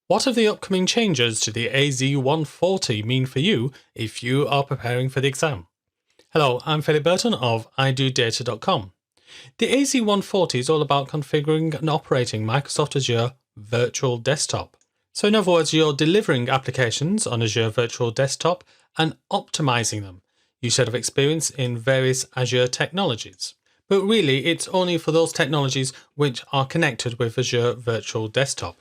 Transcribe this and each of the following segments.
What have the upcoming changes to the AZ-140 mean for you if you are preparing for the exam? Hello, I'm Philip Burton of idodata.com. The AZ-140 is all about configuring and operating Microsoft Azure Virtual Desktop. So in other words, you're delivering applications on Azure Virtual Desktop and optimizing them. You should have experience in various Azure technologies. But really, it's only for those technologies which are connected with Azure Virtual Desktop.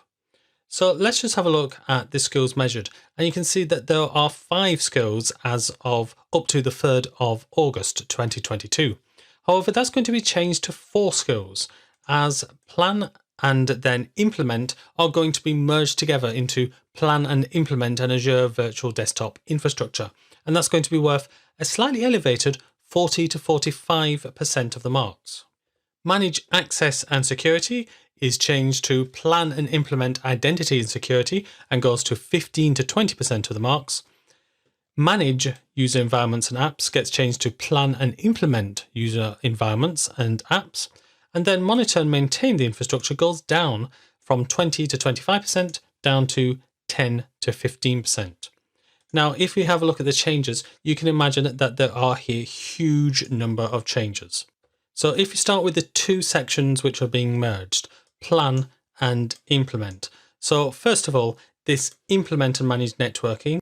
So let's just have a look at the skills measured, and you can see that there are 5 skills as of up to the 3rd of August 2022. However, that's going to be changed to 4 skills, as plan and then implement are going to be merged together into plan and implement an Azure Virtual Desktop infrastructure, and that's going to be worth a slightly elevated 40 to 45% of the marks. Manage access and security is changed to plan and implement identity and security and goes to 15 to 20% of the marks. Manage user environments and apps gets changed to plan and implement user environments and apps. And then monitor and maintain the infrastructure goes down from 20 to 25% down to 10 to 15%. Now, if we have a look at the changes, you can imagine that there are here a huge number of changes. So if you start with the 2 sections which are being merged, plan and implement. So first of all, this implement and manage networking.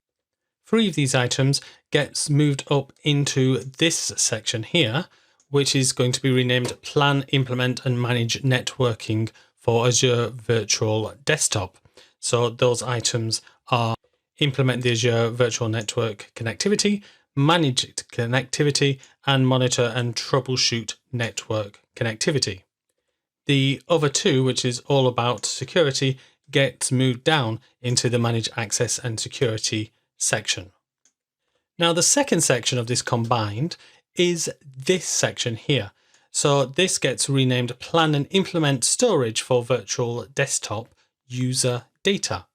3 of these items gets moved up into this section here, which is going to be renamed plan, implement and manage networking for Azure Virtual Desktop. So those items are implement the Azure Virtual Network connectivity, manage connectivity, and monitor and troubleshoot network connectivity. The other 2, which is all about security, gets moved down into the manage access and security section. Now, the second section of this combined is this section here. So this gets renamed plan and implement storage for virtual desktop user data.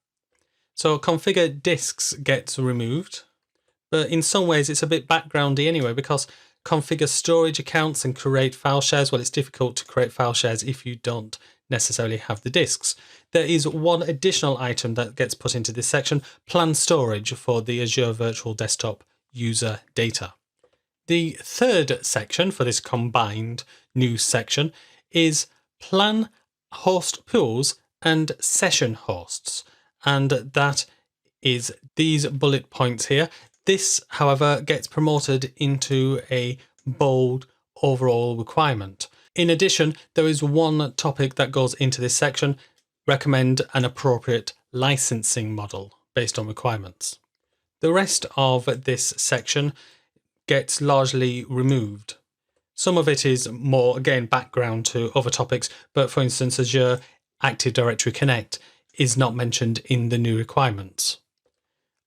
So configure disks gets removed, but in some ways it's a bit backgroundy anyway, because configure storage accounts and create file shares. Well, it's difficult to create file shares if you don't necessarily have the disks. There is one additional item that gets put into this section, plan storage for the Azure Virtual Desktop user data. The third section for this combined new section is plan host pools and session hosts. And that is these bullet points here. This, however, gets promoted into a bold overall requirement. In addition, there is one topic that goes into this section, recommend an appropriate licensing model based on requirements. The rest of this section gets largely removed. Some of it is more, again, background to other topics, but for instance, Azure Active Directory Connect is not mentioned in the new requirements.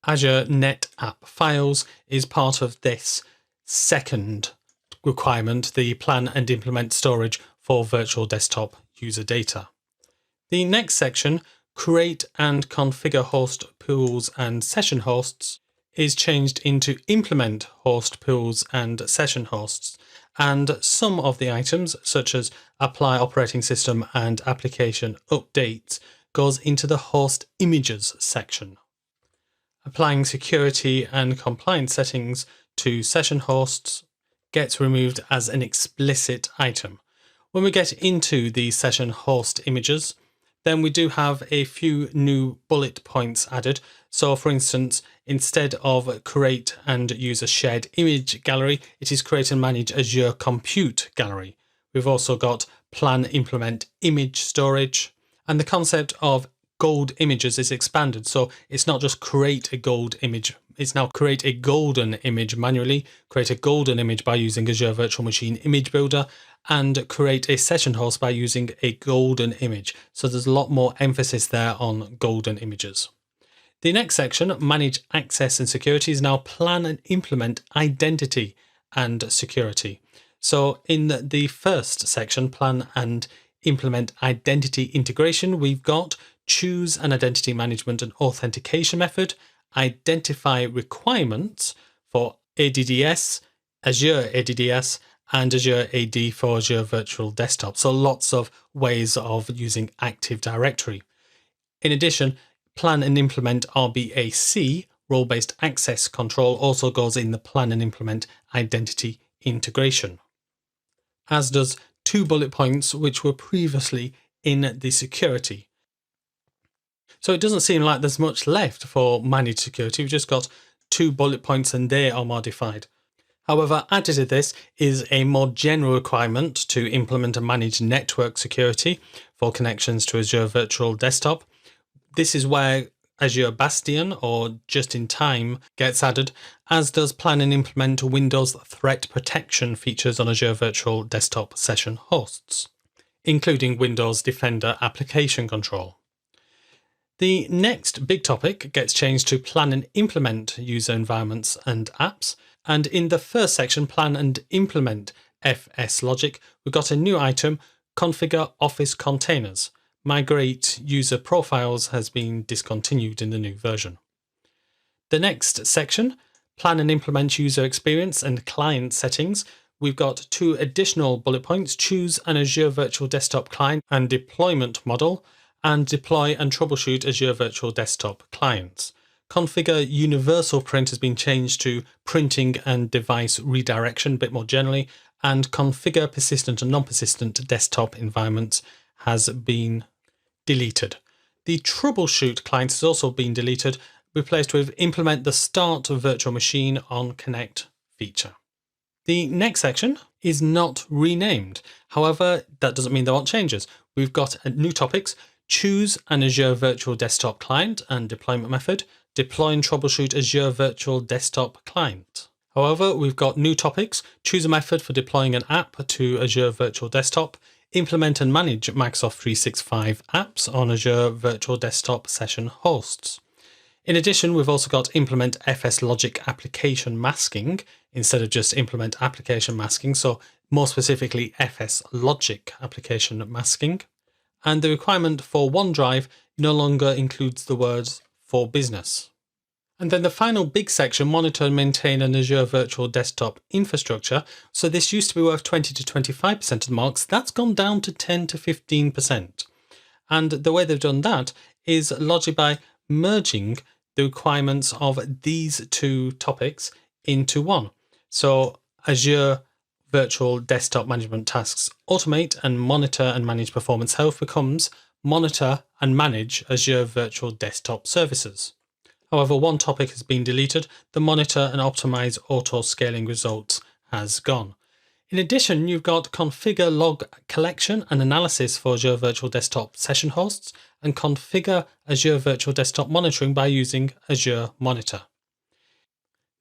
Azure NetApp Files is part of this second requirement, the plan and implement storage for virtual desktop user data. The next section, create and configure host pools and session hosts, is changed into implement host pools and session hosts, and some of the items such as apply operating system and application updates goes into the host images section. Applying security and compliance settings to session hosts gets removed as an explicit item. When we get into the session host images, then we do have a few new bullet points added. So for instance, instead of create and use a shared image gallery, it is create and manage Azure Compute Gallery. We've also got plan, implement image storage, and the concept of gold images is expanded. So it's not just create a gold image, it's now create a golden image manually, create a golden image by using Azure Virtual Machine Image Builder, and create a session host by using a golden image. So there's a lot more emphasis there on golden images. The next section, manage access and security, is now plan and implement identity and security. So in the first section, plan and implement identity integration, we've got choose an identity management and authentication method, identify requirements for ADDS, Azure ADDS, and Azure AD for Azure Virtual Desktop. So lots of ways of using Active Directory. In addition, Plan and implement RBAC, role-based access control, also goes in the plan and implement identity integration, as does 2 bullet points which were previously in the security. So it doesn't seem like there's much left for managed security. We've just got 2 bullet points and they are modified. However, added to this is a more general requirement to implement and manage network security for connections to Azure Virtual Desktop. This is where Azure Bastion or Just in Time gets added, as does plan and implement Windows threat protection features on Azure Virtual Desktop session hosts, including Windows Defender application control. The next big topic gets changed to plan and implement user environments and apps. And in the first section, plan and implement FS logic, we've got a new item, configure Office containers. Migrate user profiles has been discontinued in the new version. The next section, plan and implement user experience and client settings. We've got 2 additional bullet points, choose an Azure Virtual Desktop client and deployment model, and deploy and troubleshoot Azure Virtual Desktop clients. Configure universal print has been changed to printing and device redirection a bit more generally, and configure persistent and non-persistent desktop environments has been deleted. The troubleshoot client has also been deleted, replaced with implement the start virtual machine on Connect feature. The next section is not renamed. However, that doesn't mean there aren't changes. We've got new topics. Choose an Azure Virtual Desktop client and deployment method. Deploy and troubleshoot Azure Virtual Desktop client. However, we've got new topics. Choose a method for deploying an app to Azure Virtual Desktop. Implement and manage Microsoft 365 apps on Azure Virtual Desktop session hosts. In addition, we've also got implement FS logic application masking instead of just implement application masking. So more specifically, FS logic application masking. And the requirement for OneDrive no longer includes the words for business. And then the final big section, monitor and maintain an Azure Virtual Desktop infrastructure. So this used to be worth 20 to 25% of the marks. That's gone down to 10 to 15%. And the way they've done that is largely by merging the requirements of these 2 topics into one. So Azure Virtual Desktop Management Tasks Automate and Monitor and Manage Performance Health becomes Monitor and Manage Azure Virtual Desktop Services. However, one topic has been deleted. The Monitor and Optimize Auto Scaling Results has gone. In addition, you've got Configure Log Collection and Analysis for Azure Virtual Desktop session hosts and Configure Azure Virtual Desktop Monitoring by using Azure Monitor.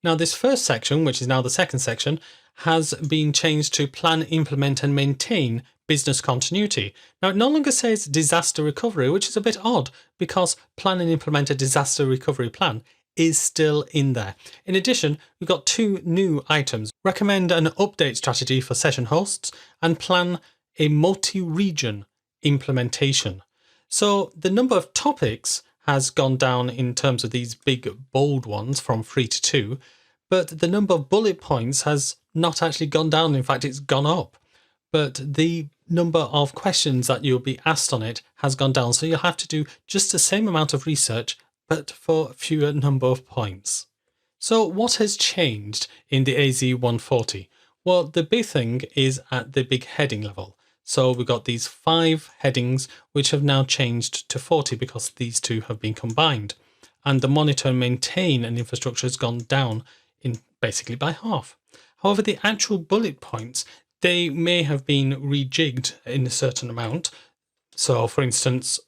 Now, this first section, which is now the second section, has been changed to plan, implement and maintain business continuity. Now, it no longer says disaster recovery, which is a bit odd because plan and implement a disaster recovery plan is still in there. In addition, we've got 2 new items. Recommend an update strategy for session hosts and plan a multi-region implementation. So the number of topics has gone down in terms of these big bold ones from 3 to 2, but the number of bullet points has not actually gone down. In fact, it's gone up. But the number of questions that you'll be asked on it has gone down. So you'll have to do just the same amount of research, but for fewer number of points. So what has changed in the AZ-140? Well, the big thing is at the big heading level. So we've got these 5 headings, which have now changed to 40 because these 2 have been combined. And the monitor and maintain an infrastructure has gone down in basically by half. However, the actual bullet points, they may have been rejigged in a certain amount. So for instance,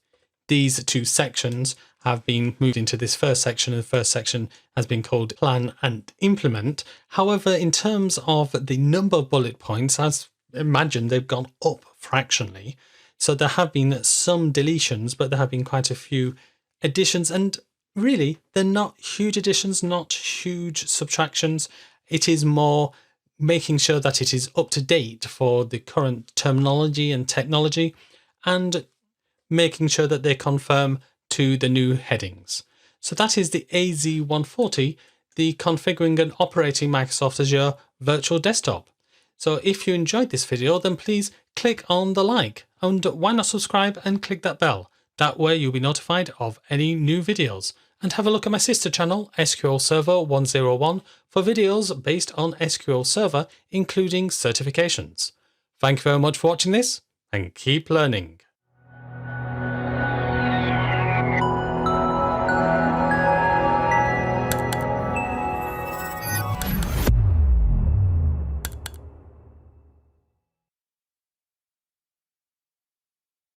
these 2 sections have been moved into this first section, and the first section has been called plan and implement. However, in terms of the number of bullet points, as imagined, they've gone up fractionally. So there have been some deletions, but there have been quite a few additions, and really they're not huge additions, not huge subtractions. It is more making sure that it is up to date for the current terminology and technology, and making sure that they conform to the new headings. So that is the AZ-140, the configuring and operating Microsoft Azure Virtual Desktop. So if you enjoyed this video, then please click on the like, and why not subscribe and click that bell. That way you'll be notified of any new videos. And have a look at my sister channel, SQL Server 101, for videos based on SQL Server, including certifications. Thank you very much for watching this, and keep learning.